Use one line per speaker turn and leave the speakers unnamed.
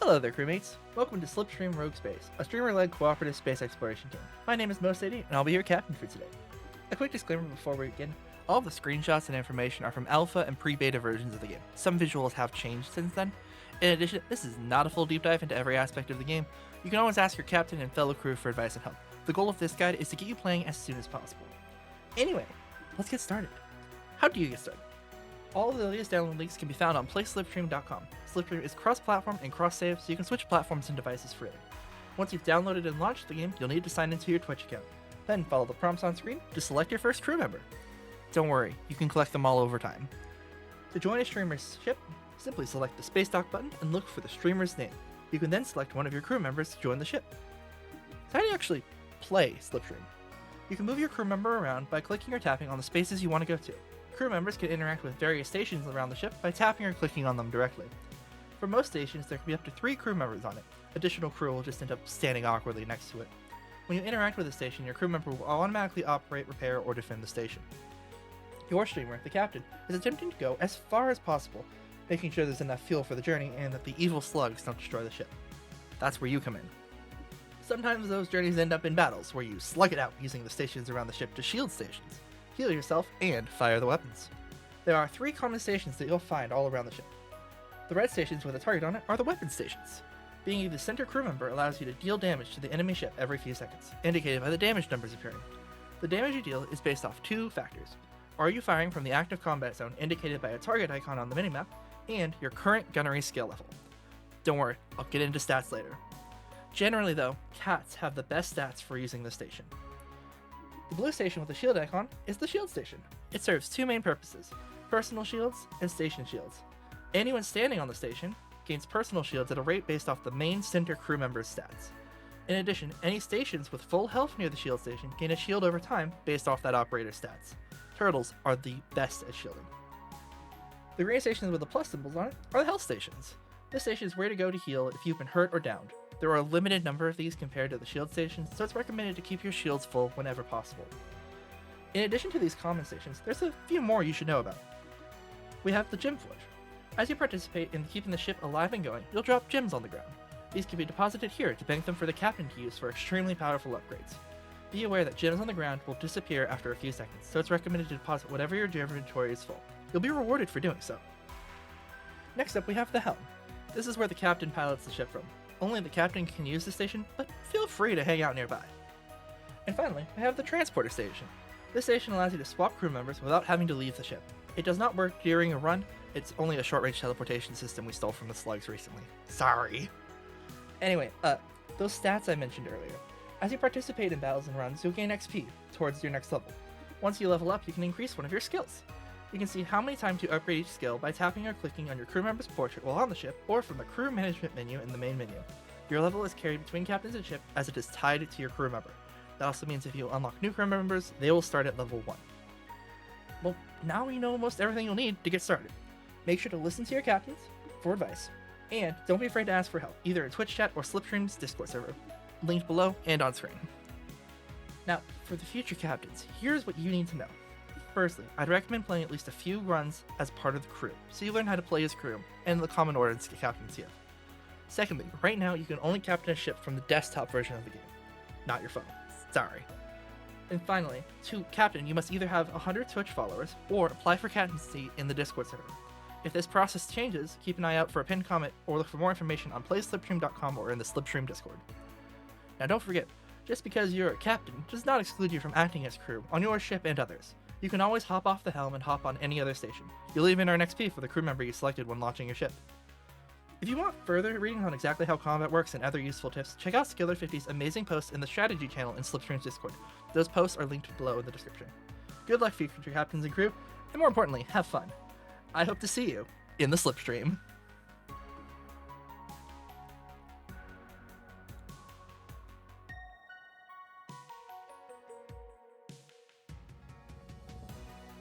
Hello there, crewmates. Welcome to Slipstream Rogue Space, a streamer-led cooperative space exploration game. My name is MoSady, and I'll be your captain for today. A quick disclaimer before we begin. All of the screenshots and information are from alpha and pre-beta versions of the game. Some visuals have changed since then. In addition, this is not a full deep dive into every aspect of the game. You can always ask your captain and fellow crew for advice and help. The goal of this guide is to get you playing as soon as possible. Anyway, let's get started. How do you get started? All of the latest download links can be found on playslipstream.com. Slipstream is cross-platform and cross-save, so you can switch platforms and devices freely. Once you've downloaded and launched the game, you'll need to sign into your Twitch account. Then follow the prompts on screen to select your first crew member. Don't worry, you can collect them all over time. To join a streamer's ship, simply select the Space Dock button and look for the streamer's name. You can then select one of your crew members to join the ship. So how do you actually play Slipstream? You can move your crew member around by clicking or tapping on the spaces you want to go to. Crew members can interact with various stations around the ship by tapping or clicking on them directly. For most stations, there can be up to 3 crew members on it. Additional crew will just end up standing awkwardly next to it. When you interact with a station, your crew member will automatically operate, repair, or defend the station. Your streamer, the captain, is attempting to go as far as possible, making sure there's enough fuel for the journey and that the evil slugs don't destroy the ship. That's where you come in. Sometimes those journeys end up in battles, where you slug it out using the stations around the ship to shield stations, heal yourself, and fire the weapons. There are 3 common stations that you'll find all around the ship. The red stations with a target on it are the weapon stations. Being the center crew member allows you to deal damage to the enemy ship every few seconds, indicated by the damage numbers appearing. The damage you deal is based off 2 factors. Are you firing from the active combat zone indicated by a target icon on the minimap, and your current gunnery skill level. Don't worry, I'll get into stats later. Generally though, cats have the best stats for using this station. The blue station with the shield icon is the shield station. It serves 2 main purposes, personal shields and station shields. Anyone standing on the station gains personal shields at a rate based off the main center crew member's stats. In addition, any stations with full health near the shield station gain a shield over time based off that operator's stats. Turtles are the best at shielding. The green stations with the plus symbols on it are the health stations. This station is where to go to heal if you've been hurt or downed. There are a limited number of these compared to the shield stations, so it's recommended to keep your shields full whenever possible. In addition to these common stations, there's a few more you should know about. We have the gem forge. As you participate in keeping the ship alive and going, you'll drop gems on the ground. These can be deposited here to bank them for the captain to use for extremely powerful upgrades. Be aware that gems on the ground will disappear after a few seconds, so it's recommended to deposit whatever your gem inventory is full. You'll be rewarded for doing so. Next up, we have the Helm. This is where the captain pilots the ship from. Only the captain can use the station, but feel free to hang out nearby. And finally, we have the transporter station. This station allows you to swap crew members without having to leave the ship. It does not work during a run, it's only a short-range teleportation system we stole from the slugs recently. Sorry. Anyway, those stats I mentioned earlier. As you participate in battles and runs, you'll gain XP towards your next level. Once you level up, you can increase one of your skills. You can see how many times you upgrade each skill by tapping or clicking on your crew member's portrait while on the ship, or from the crew management menu in the main menu. Your level is carried between captains and ship as it is tied to your crew member. That also means if you unlock new crew members, they will start at level 1. Well, now you know almost everything you'll need to get started. Make sure to listen to your captains for advice, and don't be afraid to ask for help, either in Twitch chat or Slipstream's Discord server, linked below and on screen. Now, for the future captains, here's what you need to know. Firstly, I'd recommend playing at least a few runs as part of the crew, so you learn how to play as crew and the common orders captains give. Secondly, right now you can only captain a ship from the desktop version of the game, not your phone. Sorry. And finally, to captain, you must either have 100 Twitch followers or apply for captaincy in the Discord server. If this process changes, keep an eye out for a pinned comment or look for more information on playslipstream.com or in the Slipstream Discord. Now don't forget, just because you're a captain does not exclude you from acting as crew on your ship and others. You can always hop off the helm and hop on any other station. You'll even earn XP for the crew member you selected when launching your ship. If you want further reading on exactly how combat works and other useful tips, check out Skiller50's amazing posts in the strategy channel in Slipstream's Discord. Those posts are linked below in the description. Good luck future captains and crew, and more importantly, have fun. I hope to see you in the Slipstream.